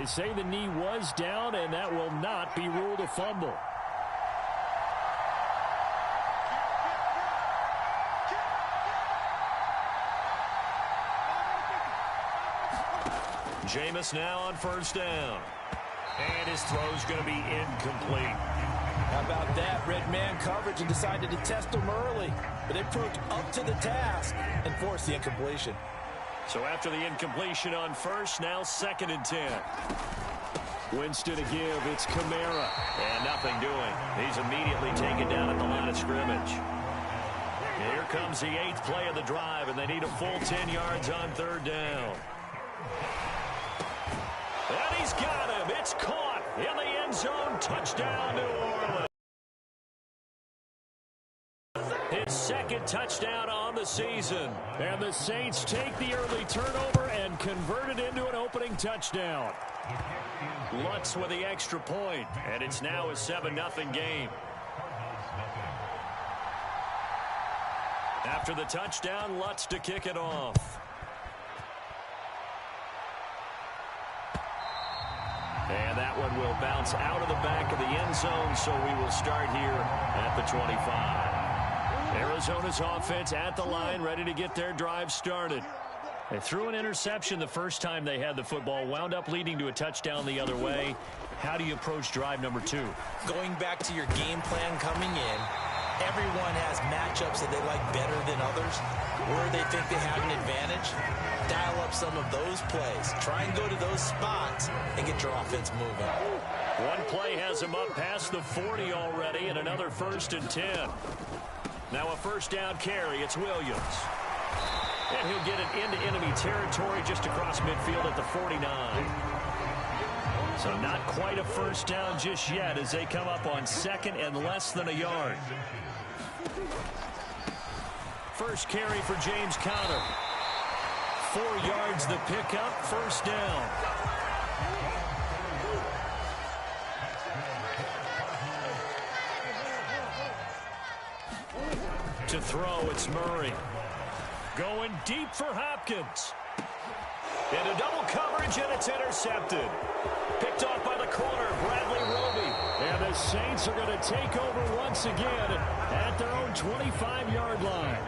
They say the knee was down, and that will not be ruled a fumble. Jameis now on first down. And his throw's going to be incomplete. How about that? Red man coverage and decided to test him early. But they proved up to the task and forced the incompletion. So after the incompletion on first, now 2nd and 10. Winston to give. It's Kamara. And nothing doing. He's immediately taken down at the line of scrimmage. Here comes the 8th play of the drive, and they need a full 10 yards on 3rd down. And he's got him. It's caught in the end zone. Touchdown, New Orleans. His 2nd touchdown on the season. And the Saints take the early turnover and convert it into an opening touchdown. Lutz with the extra point, and it's now a 7-0 game. After the touchdown, Lutz to kick it off. And that one will bounce out of the back of the end zone, so we will start here at the 25. Arizona's offense at the line, ready to get their drive started. They threw an interception the first time they had the football, wound up leading to a touchdown the other way. How do you approach drive number 2? Going back to your game plan coming in, everyone has matchups that they like better than others, where they think they have an advantage. Dial up some of those plays. Try and go to those spots and get your offense moving. One play has them up past the 40 already, and another 1st and 10. Now a first down carry. It's Williams. And he'll get it into enemy territory just across midfield at the 49. So not quite a first down just yet as they come up on 2nd and less than a yard. First carry for James Conner. 4 yards the pickup, first down. To throw, it's Murray. Going deep for Hopkins. Into double coverage, and it's intercepted. Picked off by the corner, Bradley Roby. And the Saints are going to take over once again at their own 25-yard line.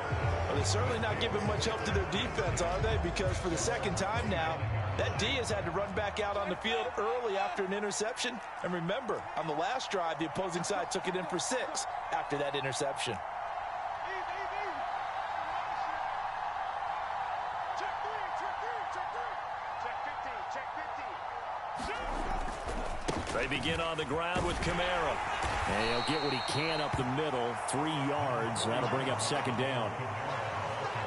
Well, they're certainly not giving much help to their defense, are they? Because for the 2nd time now, that D has had to run back out on the field early after an interception. And remember, on the last drive, the opposing side took it in for 6 after that interception. They begin on the ground with Kamara. And he'll get what he can up the middle, 3 yards. That'll bring up 2nd down.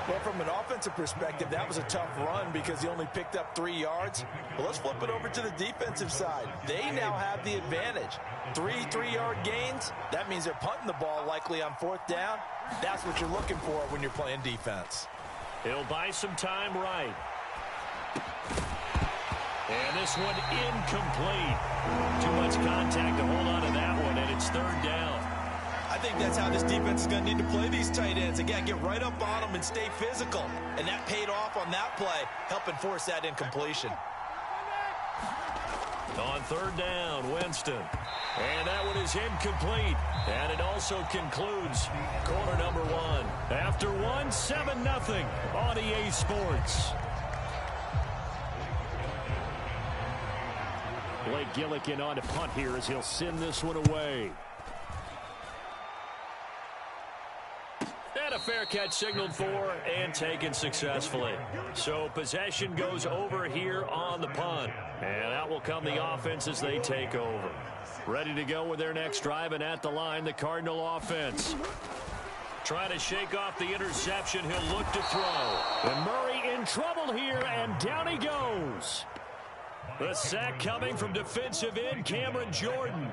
Well, from an offensive perspective, that was a tough run because he only picked up 3 yards. But let's flip it over to the defensive side. They now have the advantage. 3 3-yard gains, that means they're punting the ball likely on 4th down. That's what you're looking for when you're playing defense. He'll buy some time right. And this one incomplete. Too much contact to hold on to that one, and it's 3rd down. I think that's how this defense is going to need to play these tight ends. Again, get right up on them and stay physical. And that paid off on that play, helping force that incompletion. On 3rd down, Winston. And that one is incomplete. And it also concludes quarter number 1. After 1, 7-0 on EA Sports. Blake Gillikin on to punt here as he'll send this one away. And a fair catch signaled for and taken successfully. So possession goes over here on the punt. And out will come the offense as they take over. Ready to go with their next drive, and at the line, the Cardinal offense. Trying to shake off the interception. He'll look to throw. And Murray in trouble here, and down he goes. The sack coming from defensive end Cameron Jordan.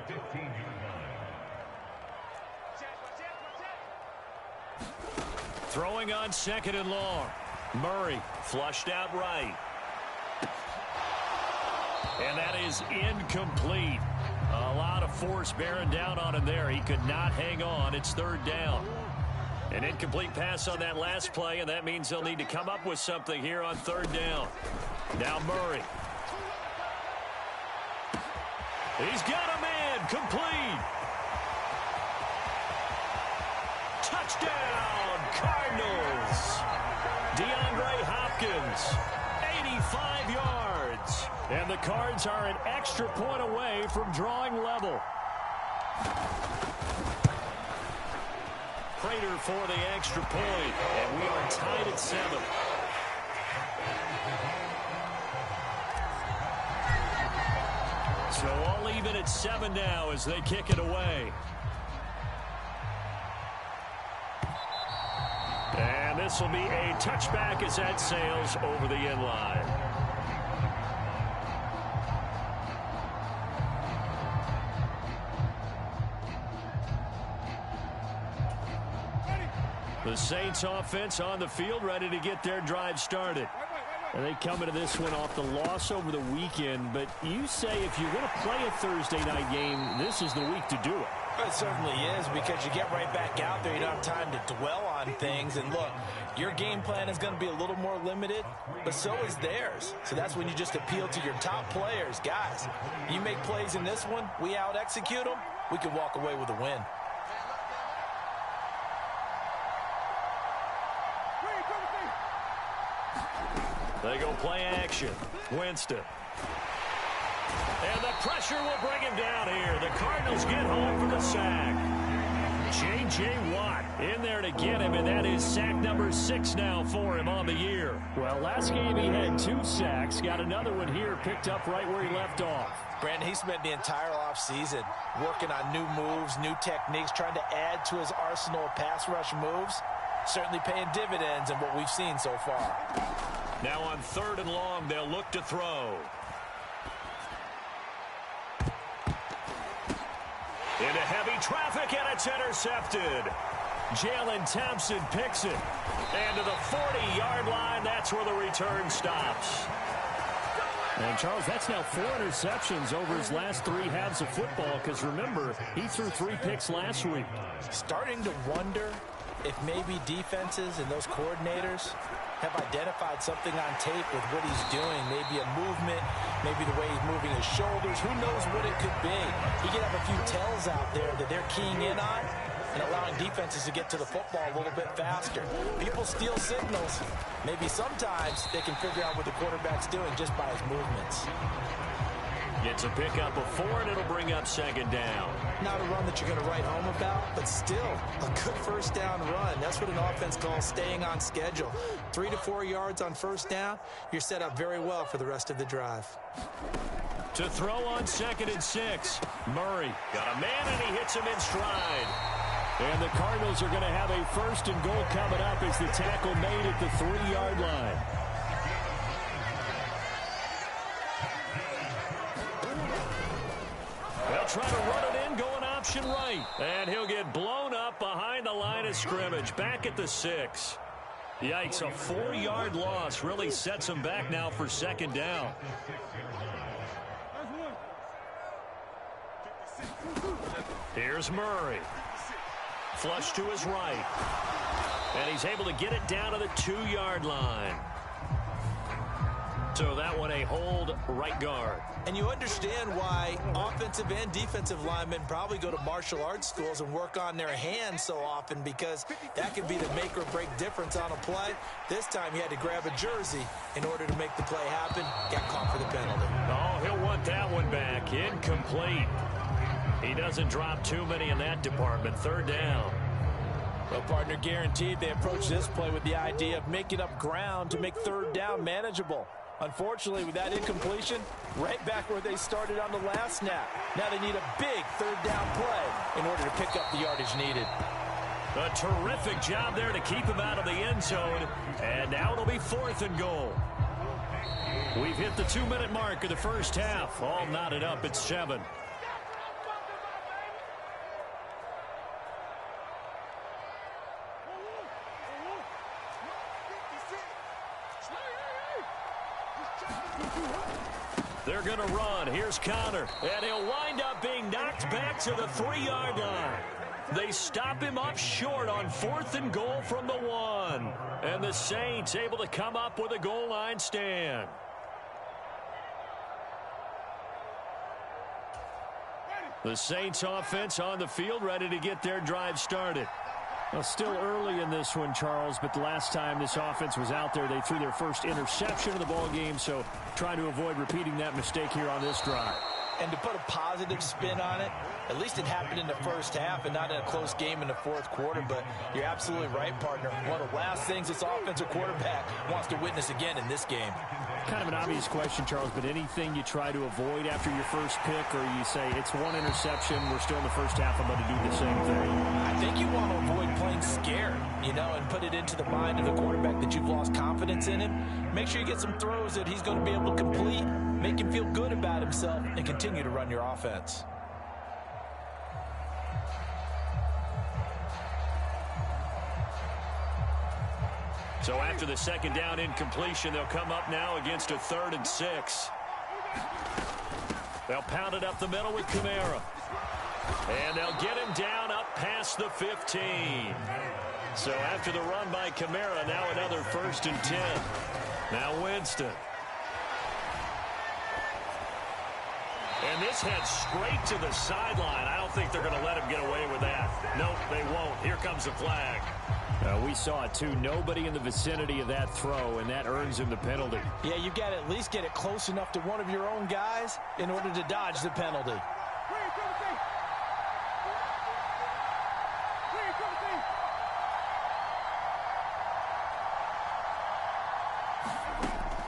Throwing on 2nd and long. Murray flushed out right. And that is incomplete. A lot of force bearing down on him there. He could not hang on. It's 3rd down. An incomplete pass on that last play, and that means they'll need to come up with something here on 3rd down. Now Murray. He's got a man. Complete. Touchdown, Cardinals. DeAndre Hopkins, 85 yards. And the Cards are an extra point away from drawing level. Prater for the extra point, and we are tied at 7. So all even at 7 now as they kick it away. And this will be a touchback as that sails over the end line. The Saints offense on the field ready to get their drive started. And they come into this one off the loss over the weekend. But you say if you're going to play a Thursday night game, this is the week to do it. It certainly is, because you get right back out there. You don't have time to dwell on things. And look, your game plan is going to be a little more limited, but so is theirs. So that's when you just appeal to your top players. Guys, you make plays in this one, we out-execute them, we can walk away with a win. They go play action. Winston. And the pressure will bring him down here. The Cardinals get home for the sack. J.J. Watt in there to get him, and that is sack number 6 now for him on the year. Well, last game he had 2 sacks. Got another one here picked up right where he left off. Brandon, he spent the entire offseason working on new moves, new techniques, trying to add to his arsenal of pass rush moves. Certainly paying dividends in what we've seen so far. Now on 3rd and long, they'll look to throw. Into heavy traffic, and it's intercepted. Jalen Thompson picks it. And to the 40-yard line, that's where the return stops. And, Charles, that's now 4 interceptions over his last 3 halves of football, because, remember, he threw 3 picks last week. Starting to wonder if maybe defenses and those coordinators have identified something on tape with what he's doing. Maybe a movement, maybe the way he's moving his shoulders. Who knows what it could be? He could have a few tells out there that they're keying in on and allowing defenses to get to the football a little bit faster. People steal signals. Maybe sometimes they can figure out what the quarterback's doing just by his movements. Gets a pickup of 4, and it'll bring up 2nd down. Not a run that you're going to write home about, but still a good 1st down run. That's what an offense calls staying on schedule. 3 to 4 yards on 1st down, you're set up very well for the rest of the drive. To throw on 2nd and 6. Murray got a man, and he hits him in stride. And the Cardinals are going to have a 1st and goal coming up as the tackle made at the 3-yard line. They'll try to run it in, going option right. And he'll get blown up behind the line of scrimmage, back at the 6. Yikes, a 4-yard loss really sets him back now for 2nd down. Here's Murray. Flush to his right. And he's able to get it down to the 2-yard line. So that one a hold right guard. And you understand why offensive and defensive linemen probably go to martial arts schools and work on their hands so often, because that could be the make or break difference on a play. This time he had to grab a jersey in order to make the play happen. Got caught for the penalty. Oh, he'll want that one back. Incomplete. He doesn't drop too many in that department. 3rd down. Well, partner, guaranteed they approach this play with the idea of making up ground to make 3rd down manageable. Unfortunately, with that incompletion, right back where they started on the last snap. Now they need a big 3rd down play in order to pick up the yardage needed. A terrific job there to keep him out of the end zone. And now it'll be 4th and goal. We've hit the 2-minute mark of the 1st half. All knotted up at 7. They're going to run. Here's Connor. And he'll wind up being knocked back to the 3-yard line. They stop him up short on 4th and goal from the 1. And the Saints able to come up with a goal line stand. The Saints offense on the field, ready to get their drive started. Well, still early in this one, Charles, but the last time this offense was out there, they threw their first interception of the ball game, so trying to avoid repeating that mistake here on this drive. And to put a positive spin on it, at least it happened in the first half and not in a close game in the fourth quarter. But you're absolutely right, partner. One of the last things this offensive quarterback wants to witness again in this game. Kind of an obvious question, Charles, but anything you try to avoid after your first pick, or you say it's one interception, we're still in the first half, I'm going to do the same thing? I think you want to avoid playing scared, and put it into the mind of the quarterback that you've lost confidence in him. Make sure you get some throws that he's going to be able to complete, make him feel good about himself, and continue to run your offense. So after the second down incompletion, they'll come up now against a 3rd and 6. They'll pound it up the middle with Kamara. And they'll get him down up past the 15. So after the run by Kamara, now another 1st and 10. Now Winston. And this heads straight to the sideline. I don't think they're going to let him get away with that. Nope, they won't. Here comes the flag. We saw it, too. Nobody in the vicinity of that throw, and that earns him the penalty. Yeah, you've got to at least get it close enough to one of your own guys in order to dodge the penalty.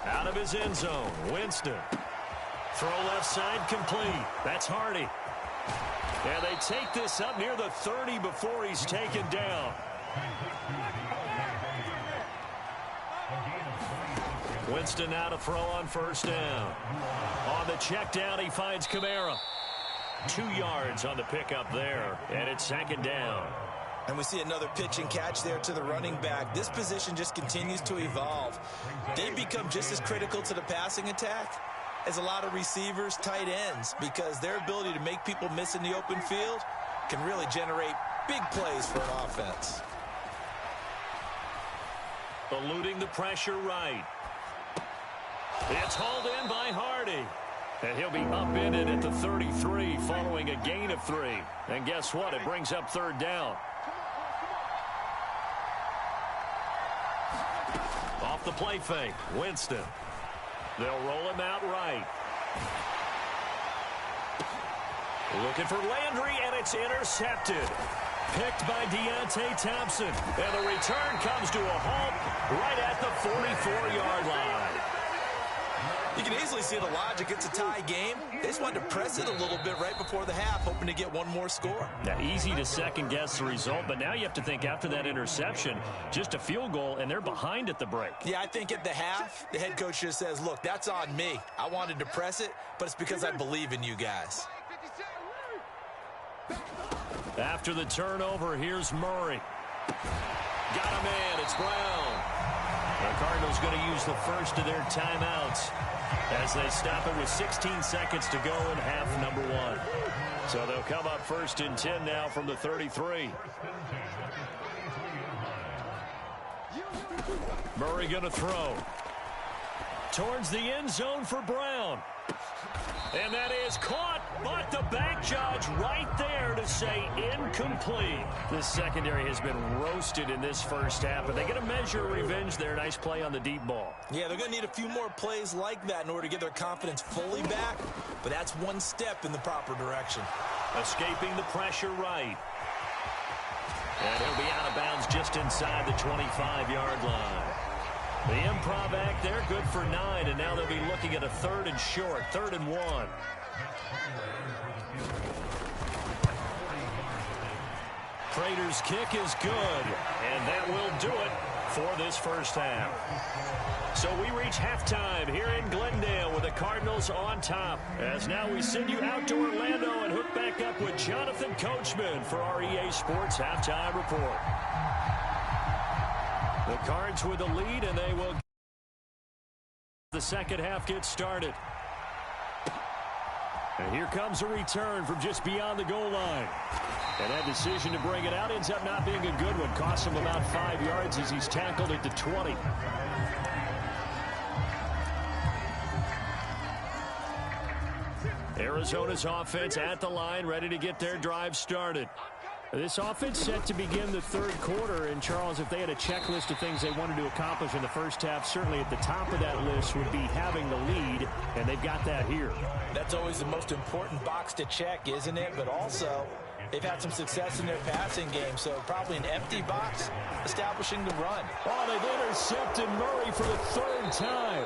Out of his end zone, Winston. Throw left side complete. That's Hardy. And they take this up near the 30 before he's taken down. Winston now to throw on 1st down. On the check down, he finds Kamara. 2 yards on the pickup there, and it's 2nd down. And we see another pitch and catch there to the running back. This position just continues to evolve. They become just as critical to the passing attack as a lot of receivers, tight ends, because their ability to make people miss in the open field can really generate big plays for an offense. Eluding the pressure right. It's hauled in by Hardy. And he'll be upended at the 33 following a gain of 3. And guess what? It brings up 3rd down. Off the play fake, Winston. They'll roll him out right. Looking for Landry, and it's intercepted. Picked by Deontay Thompson. And the return comes to a halt right at the 44-yard line. You can easily see the logic. It's a tie game. They just wanted to press it a little bit right before the half, hoping to get one more score. Now, easy to second-guess the result, but now you have to think after that interception, just a field goal, and they're behind at the break. Yeah, I think at the half, the head coach just says, look, that's on me. I wanted to press it, but it's because I believe in you guys. After the turnover, here's Murray. Got him in. It's Brown. The Cardinals going to use the first of their timeouts as they stop it with 16 seconds to go in half number 1. So they'll come up 1st and 10 now from the 33. Murray going to throw. Towards the end zone for Brown. And that is caught, but the back judge right there to say incomplete. The secondary has been roasted in this first half, but they get a measure of revenge there. Nice play on the deep ball. Yeah, they're going to need a few more plays like that in order to get their confidence fully back, but that's one step in the proper direction. Escaping the pressure right. And he'll be out of bounds just inside the 25-yard line. The improv act there, good for 9, and now they'll be looking at a 3rd and short, 3rd and 1. Prater's kick is good, and that will do it for this first half. So we reach halftime here in Glendale with the Cardinals on top. As now we send you out to Orlando and hook back up with Jonathan Coachman for our EA Sports Halftime Report. The Cards with the lead, and they will. The second half gets started. And here comes a return from just beyond the goal line. And that decision to bring it out ends up not being a good one. Costs him about 5 yards as he's tackled at the 20. Arizona's offense at the line, ready to get their drive started. This offense set to begin the third quarter. And, Charles, if they had a checklist of things they wanted to accomplish in the first half, certainly at the top of that list would be having the lead, and they've got that here. That's always the most important box to check, isn't it? But also, they've had some success in their passing game, so probably an empty box establishing the run. Oh, they've intercepted Murray for the third time.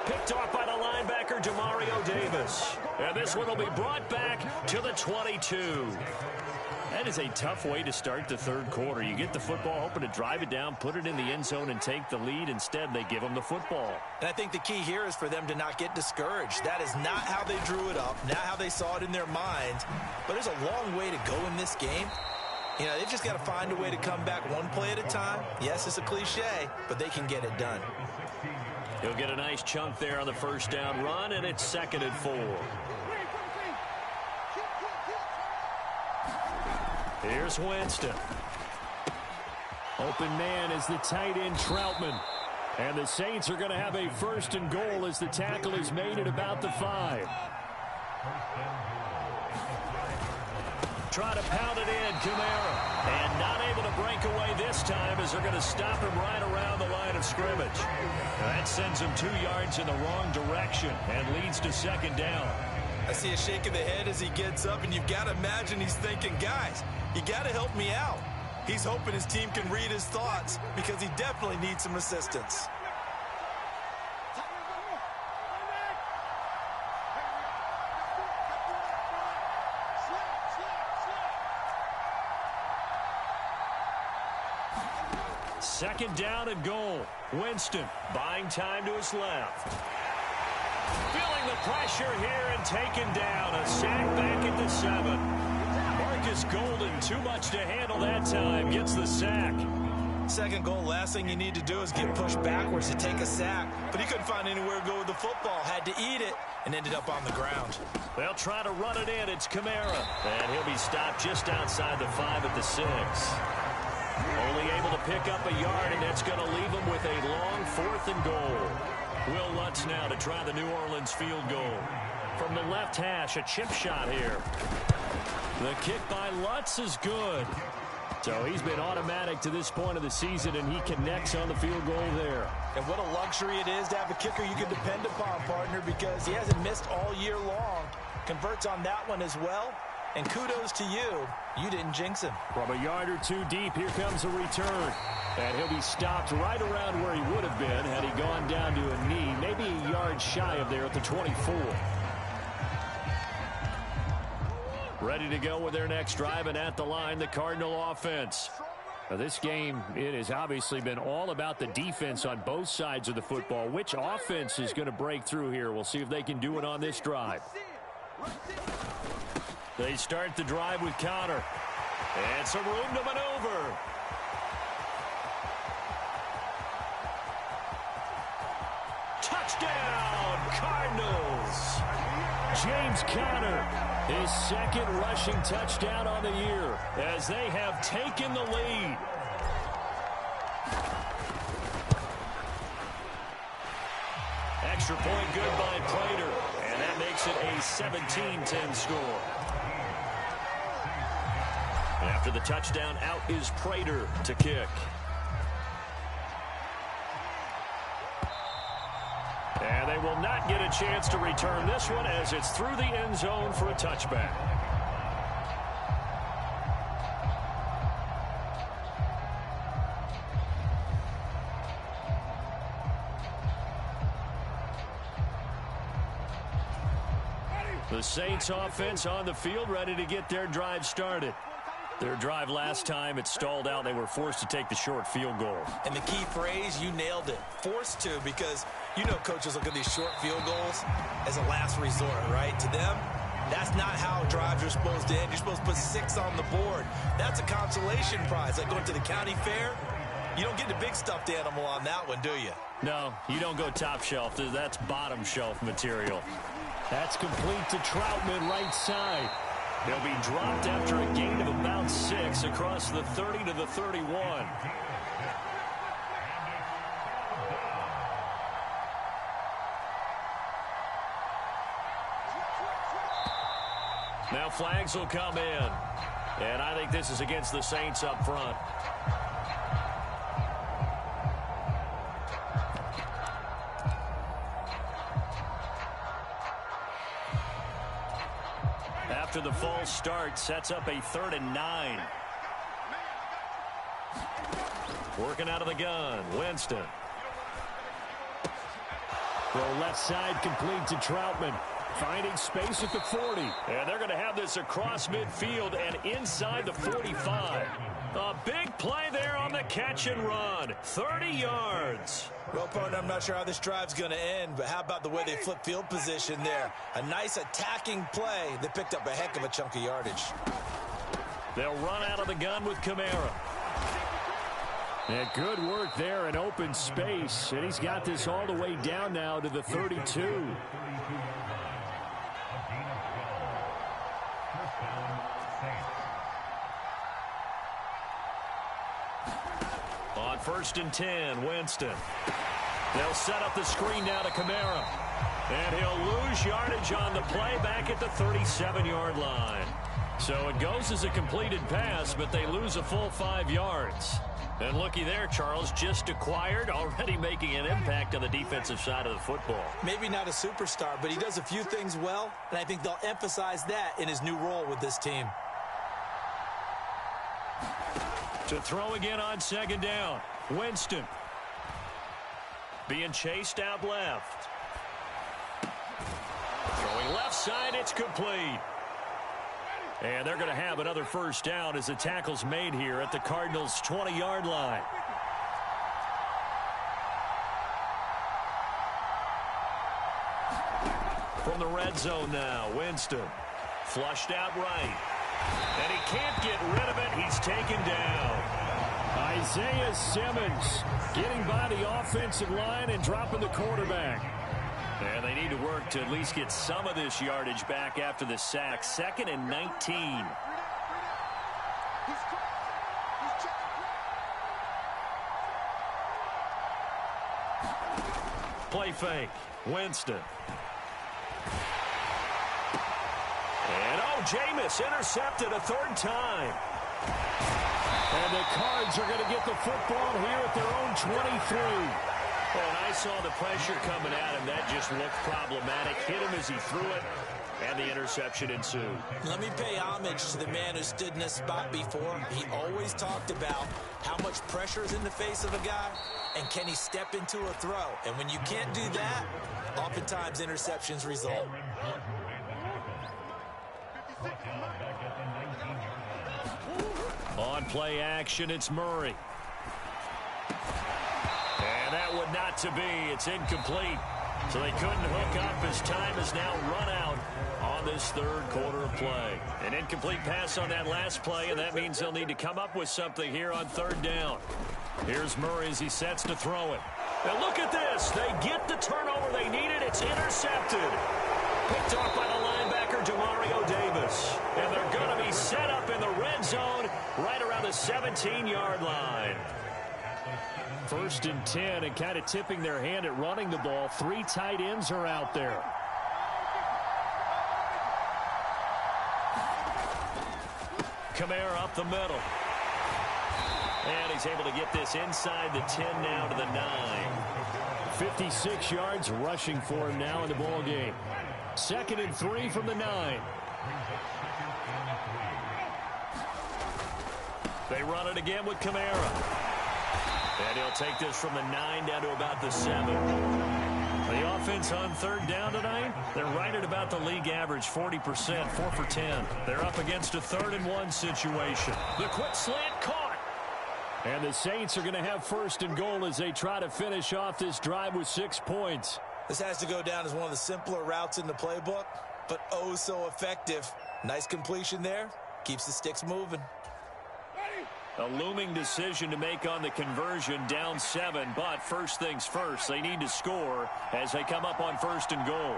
Picked off by the linebacker, Demario Davis. And this one will be brought back to the 22. That is a tough way to start the third quarter. You get the football, hoping to drive it down, put it in the end zone, and take the lead. Instead, they give them the football. And I think the key here is for them to not get discouraged. That is not how they drew it up, not how they saw it in their minds. But there's a long way to go in this game. You know, they've just got to find a way to come back one play at a time. Yes, it's a cliche, but they can get it done. He'll get a nice chunk there on the first down run, and it's 2nd and 4. Here's Winston. Open man is the tight end Troutman. And the Saints are going to have a 1st and goal as the tackle is made at about the 5. Try to pound it in, Kamara. And not able to break away this time as they're going to stop him right around the line of scrimmage. That sends him 2 yards in the wrong direction and leads to 2nd down. I see a shake of the head as he gets up, and you've got to imagine he's thinking, guys, you got to help me out. He's hoping his team can read his thoughts because he definitely needs some assistance. Second down and goal. Winston buying time to his left. Feeling the pressure here and taken down. A sack back at the 7. Marcus Golden, too much to handle that time, gets the sack. Second goal, last thing you need to do is get pushed backwards to take a sack. But he couldn't find anywhere to go with the football. Had to eat it and ended up on the ground. They'll try to run it in. It's Kamara. And he'll be stopped just outside the 5 at the 6. Only able to pick up a yard, and that's going to leave him with a long 4th and goal. Will Lutz now to try the New Orleans field goal. From the left hash, a chip shot here. The kick by Lutz is good. So he's been automatic to this point of the season, and he connects on the field goal there. And what a luxury it is to have a kicker you can depend upon, partner, because he hasn't missed all year long. Converts on that one as well. And kudos to you. You didn't jinx him. From a yard or 2 deep, here comes a return. And he'll be stopped right around where he would have been had he gone down to a knee, maybe a yard shy of there at the 24. Ready to go with their next drive, and at the line, the Cardinal offense. Now, this game, it has obviously been all about the defense on both sides of the football. Which offense is going to break through here? We'll see if they can do it on this drive. They start the drive with Connor. And some room to maneuver. Touchdown, Cardinals. James Conner, his 2nd rushing touchdown on the year as they have taken the lead. Extra point good by Prater, and that makes it a 17-10 score. After the touchdown, out is Prater to kick. And they will not get a chance to return this one as it's through the end zone for a touchback. The Saints offense on the field, ready to get their drive started. Their drive last time, it stalled out. They were forced to take the short field goal. And the key phrase, you nailed it. Forced to, because you know coaches look at these short field goals as a last resort, right? To them, that's not how drives are supposed to end. You're supposed to put 6 on the board. That's a consolation prize. Like going to the county fair, you don't get the big stuffed animal on that one, do you? No, you don't go top shelf. That's bottom shelf material. That's complete to Troutman right side. They'll be dropped after a gain of about 6 across the 30 to the 31. Now flags will come in. And I think this is against the Saints up front. After the false start, sets up a 3rd and 9. Working out of the gun, Winston. Throw left side complete to Troutman. Finding space at the 40. And they're going to have this across midfield and inside the 45. A big play there on the catch and run. 30 yards. Well, partner, I'm not sure how this drive's going to end, but how about the way they flip field position there? A nice attacking play that picked up a heck of a chunk of yardage. They'll run out of the gun with Kamara. And good work there in open space. And he's got this all the way down now to the 32. On 1st and 10, Winston. They'll set up the screen now to Kamara. And he'll lose yardage on the play back at the 37-yard line. So it goes as a completed pass, but they lose a full 5 yards. And looky there, Charles, just acquired, already making an impact on the defensive side of the football. Maybe not a superstar, but he does a few things well, and I think they'll emphasize that in his new role with this team. To throw again on 2nd down, Winston. Being chased out left. Throwing left side, it's complete. And they're going to have another 1st down as the tackle's made here at the Cardinals' 20-yard line. From the red zone now, Winston. Flushed out right. And he can't get rid of it. He's taken down. Isaiah Simmons getting by the offensive line and dropping the quarterback. And they need to work to at least get some of this yardage back after the sack. 2nd and 19. Play fake. Winston. And Jameis intercepted a 3rd time. And the Cards are going to get the football here at their own 23. And I saw the pressure coming at him. That just looked problematic. Hit him as he threw it, and the interception ensued. Let me pay homage to the man who stood in this spot before. He always talked about how much pressure is in the face of a guy, and can he step into a throw. And when you can't do that, oftentimes interceptions result. On play action, it's Murray. And that would not to be. It's incomplete. So they couldn't hook up as time has now run out on this 3rd quarter of play. An incomplete pass on that last play, and that means they'll need to come up with something here on 3rd down. Here's Murray as he sets to throw it. Now look at this. They get the turnover they needed. It's intercepted. Picked off by the linebacker, Demario Davis. And they're going to be set up in the red zone right around the 17-yard line. 1st and 10, and kind of tipping their hand at running the ball. 3 tight ends are out there. Kamara up the middle. And he's able to get this inside the 10 now to the 9. 56 yards rushing for him now in the ball game. 2nd and 3 from the 9. They run it again with Kamara. And he'll take this from the 9 down to about the 7. The offense on 3rd down tonight, they're right at about the league average, 40%, 4 for 10. They're up against a 3rd and 1 situation. The quick slant caught. And the Saints are going to have 1st and goal as they try to finish off this drive with 6 points. This has to go down as one of the simpler routes in the playbook, but oh so effective. Nice completion there. Keeps the sticks moving. A looming decision to make on the conversion, down 7, but first things first, they need to score as they come up on 1st and goal.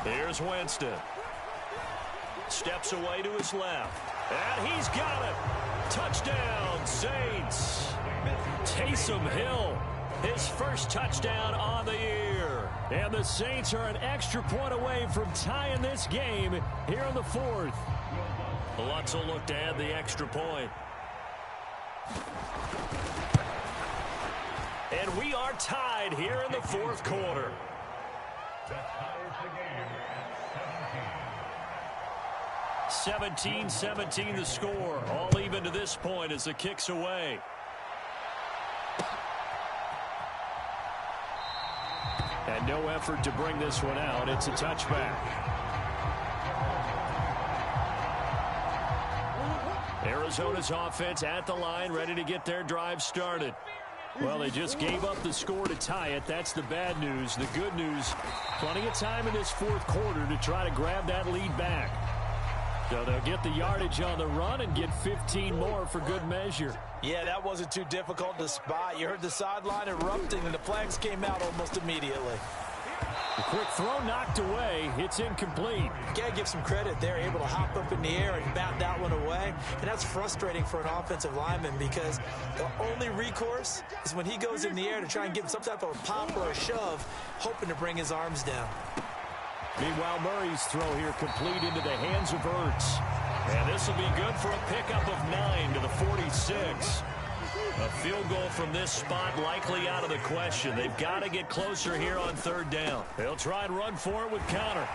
Here's Winston. Steps away to his left. And he's got it. Touchdown, Saints. Taysom Hill, his first touchdown on the year. And the Saints are an extra point away from tying this game here in the fourth. Lutz will look to add the extra point. And we are tied here in the fourth quarter. 17-17 the score. All even to this point as the kick's away. And no effort to bring this one out. It's a touchback. Arizona's offense at the line, ready to get their drive started. Well, they just gave up the score to tie it. That's the bad news. The good news, plenty of time in this fourth quarter to try to grab that lead back. So they'll get the yardage on the run and get 15 more for good measure. Yeah, that wasn't too difficult to spot. You heard the sideline erupting, and the flags came out almost immediately. The quick throw knocked away. It's incomplete. You got to give some credit. They're able to hop up in the air and bat that one away. And that's frustrating for an offensive lineman because the only recourse is when he goes in the air to try and give some type of a pop or a shove, hoping to bring his arms down. Meanwhile, Murray's throw here complete into the hands of Ertz. And this will be good for a pickup of 9 to the 46. A field goal from this spot likely out of the question. They've got to get closer here on third down. They'll try and run for it with Conner.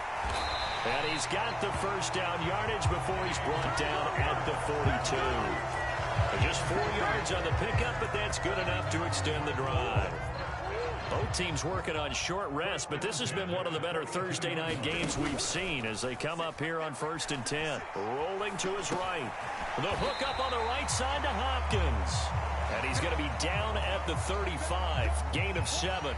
And he's got the first down yardage before he's brought down at the 42. And just 4 yards on the pickup, but that's good enough to extend the drive. Both teams working on short rest, but this has been one of the better Thursday night games we've seen as they come up here on 1st and 10. Rolling to his right. The hook up on the right side to Hopkins. And he's going to be down at the 35. Gain of 7.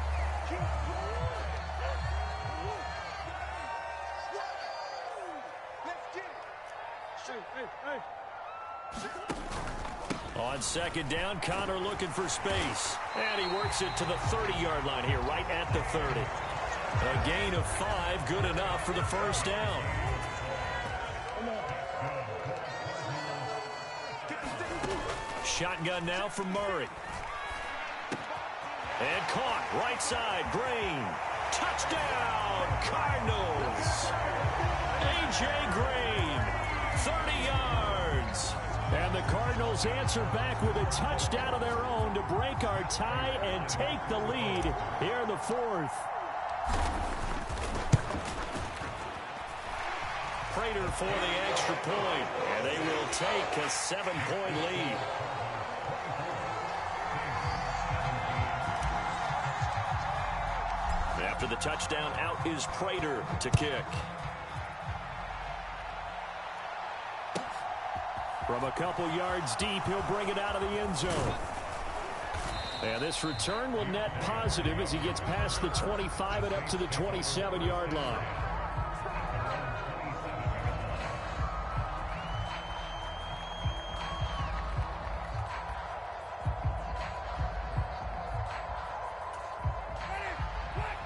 On second down, Conner looking for space. And he works it to the 30-yard line here, right at the 30. A gain of 5, good enough for the first down. Shotgun now from Murray. And caught, right side, Green. Touchdown, Cardinals. A.J. Green, 30 yards. And the Cardinals answer back with a touchdown of their own to break our tie and take the lead here in the fourth. Prater for the extra point, and they will take a 7-point lead. After the touchdown, out is Prater to kick. From a couple yards deep, he'll bring it out of the end zone. And this return will net positive as he gets past the 25 and up to the 27-yard line.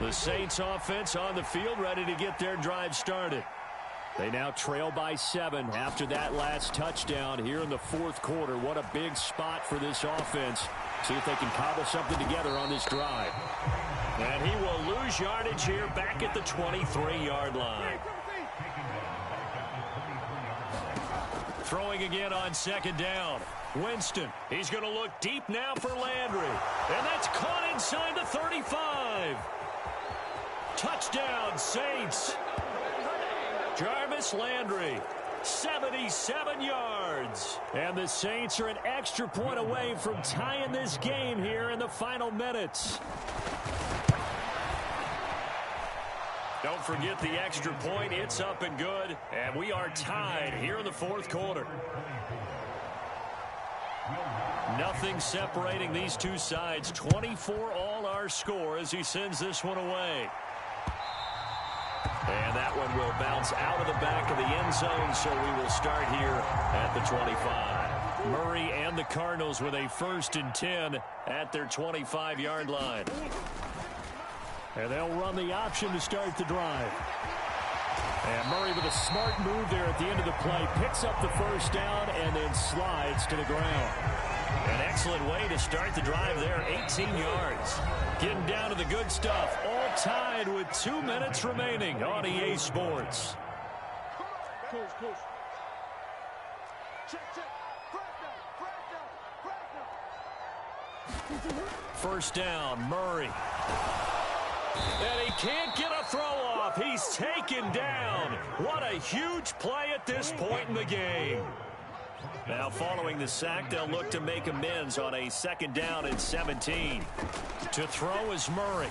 The Saints offense on the field, ready to get their drive started. They now trail by 7 after that last touchdown here in the fourth quarter. What a big spot for this offense. See if they can cobble something together on this drive. And he will lose yardage here back at the 23-yard line. Throwing again on second down. Winston, he's going to look deep now for Landry. And that's caught inside the 35. Touchdown, Saints. Jarvis Landry, 77 yards. And the Saints are an extra point away from tying this game here in the final minutes. Don't forget the extra point. It's up and good. And we are tied here in the fourth quarter. Nothing separating these two sides. 24 all our score as he sends this one away. And that one will bounce out of the back of the end zone, so we will start here at the 25. Murray and the Cardinals with a 1st and 10 at their 25-yard line. And they'll run the option to start the drive. And Murray with a smart move there at the end of the play. Picks up the first down and then slides to the ground. An excellent way to start the drive there, 18 yards. Getting down to the good stuff. All tied with 2 minutes remaining on EA Sports. First down, Murray. And he can't get a throw off. He's taken down. What a huge play at this point in the game. Now following the sack, they'll look to make amends on a 2nd down and 17. To throw is Murray.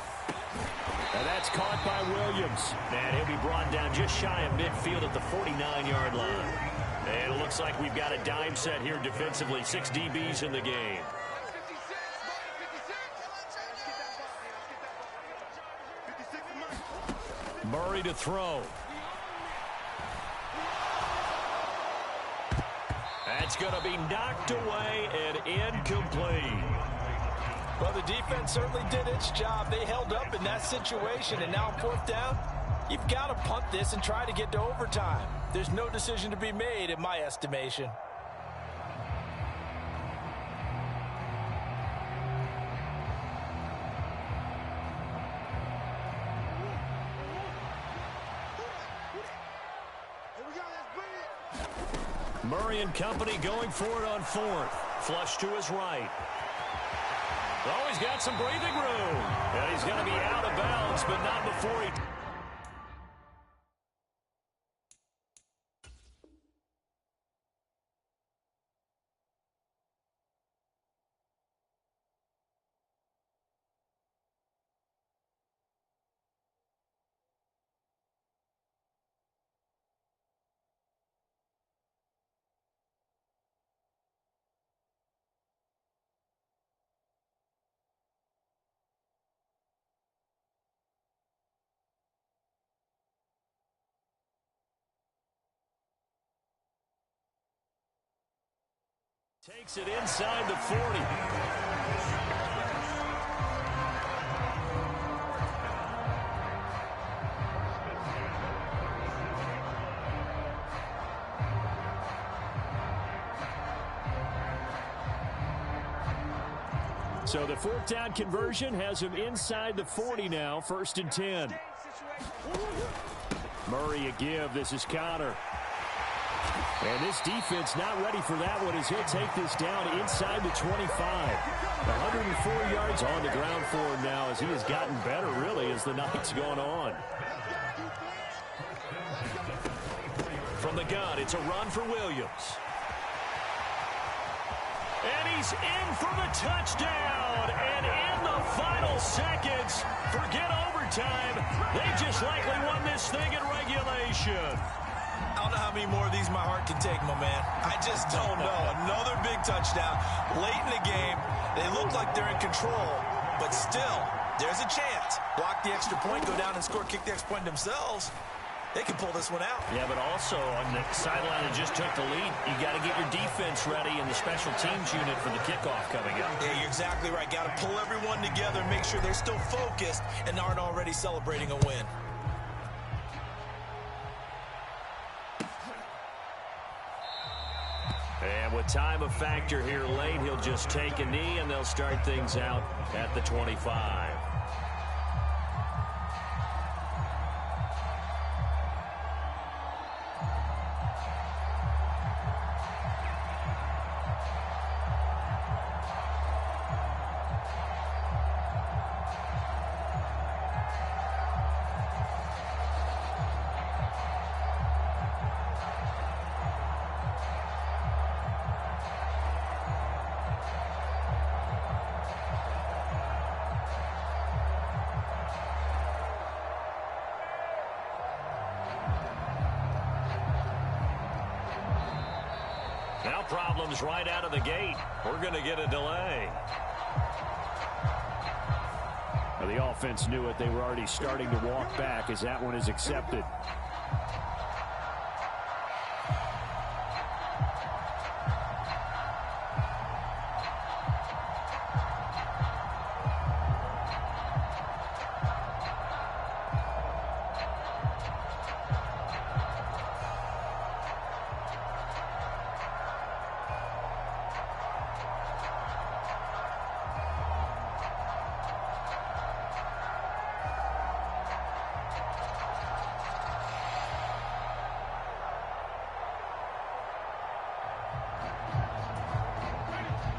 And that's caught by Williams. And he'll be brought down just shy of midfield at the 49-yard line. And it looks like we've got a dime set here defensively. 6 DBs in the game. Murray to throw. That's going to be knocked away and incomplete. Well, the defense certainly did its job. They held up in that situation, and now on 4th down, you've got to punt this and try to get to overtime. There's no decision to be made in my estimation. Murray and company going for it on 4th. Flush to his right. Oh, he's got some breathing room. And he's going to be out of bounds, but not before he... Takes it inside the 40. So the 4th down conversion has him inside the 40 now, 1st and 10. Murray a give. This is Connor. And this defense not ready for that one as he'll take this down inside the 25. 104 yards on the ground for him now as he has gotten better, really, as the night's gone on. From the gun, it's a run for Williams. And he's in for the touchdown. And in the final seconds, forget overtime. They just likely won this thing in regulation. I don't know how many more of these my heart can take, my man. I just don't know. Another big touchdown late in the game. They look like they're in control, but still, there's a chance. Block the extra point, go down and score, kick the extra point themselves. They can pull this one out. Yeah, but also on the sideline that just took the lead, you got to get your defense ready in the special teams unit for the kickoff coming up. Yeah, you're exactly right. Got to pull everyone together, make sure they're still focused and aren't already celebrating a win. And with time a factor here late, he'll just take a knee and they'll start things out at the 25. Now problems right out of the gate. We're going to get a delay. Well, the offense knew it. They were already starting to walk back as that one is accepted.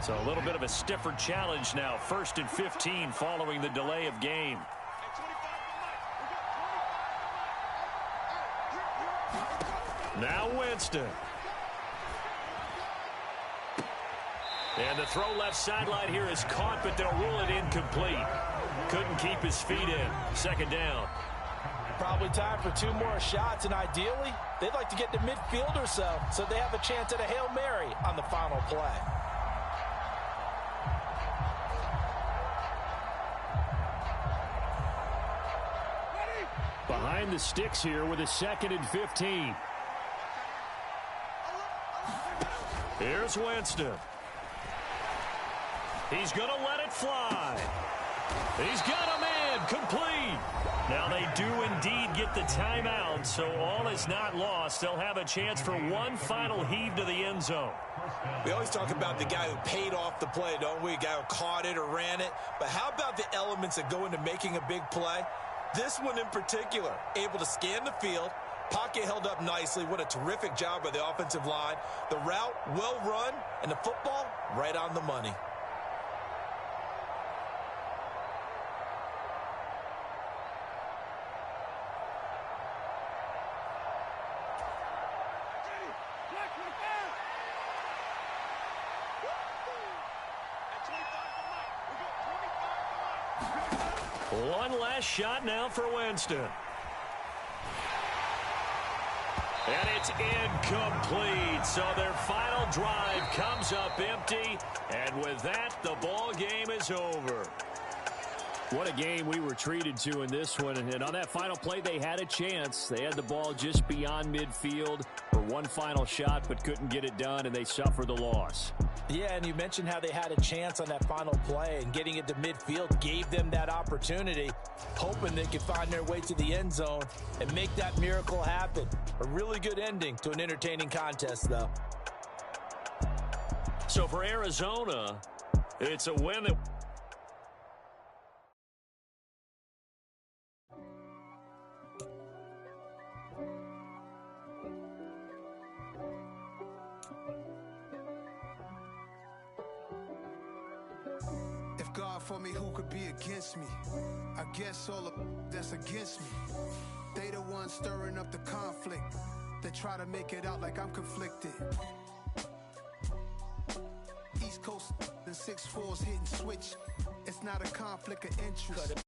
So a little bit of a stiffer challenge now. 1st and 15 following the delay of game. Now Winston. And the throw left sideline here is caught, but they'll rule it incomplete. Couldn't keep his feet in. 2nd down. Probably time for 2 more shots, and ideally, they'd like to get to midfield or so they have a chance at a Hail Mary on the final play. Behind the sticks here with a 2nd and 15. Here's Winston. He's going to let it fly. He's got a man complete. Now they do indeed get the timeout, so all is not lost. They'll have a chance for one final heave to the end zone. We always talk about the guy who paid off the play, don't we? A guy who caught it or ran it. But how about the elements that go into making a big play? This one in particular, able to scan the field, pocket held up nicely. What a terrific job by the offensive line. The route, well run, and the football, right on the money. One last shot now for Winston. And it's incomplete. So their final drive comes up empty. And with that, the ball game is over. What a game we were treated to in this one. And on that final play, they had a chance. They had the ball just beyond midfield for one final shot, but couldn't get it done, and they suffered the loss. Yeah, and you mentioned how they had a chance on that final play, and getting it to midfield gave them that opportunity, hoping they could find their way to the end zone and make that miracle happen. A really good ending to an entertaining contest, though. So for Arizona, it's a win that... God for me, who could be against me? I guess all of that's against me. They the ones stirring up the conflict. They try to make it out like I'm conflicted. East Coast and 6'4's hitting switch. It's not a conflict of interest.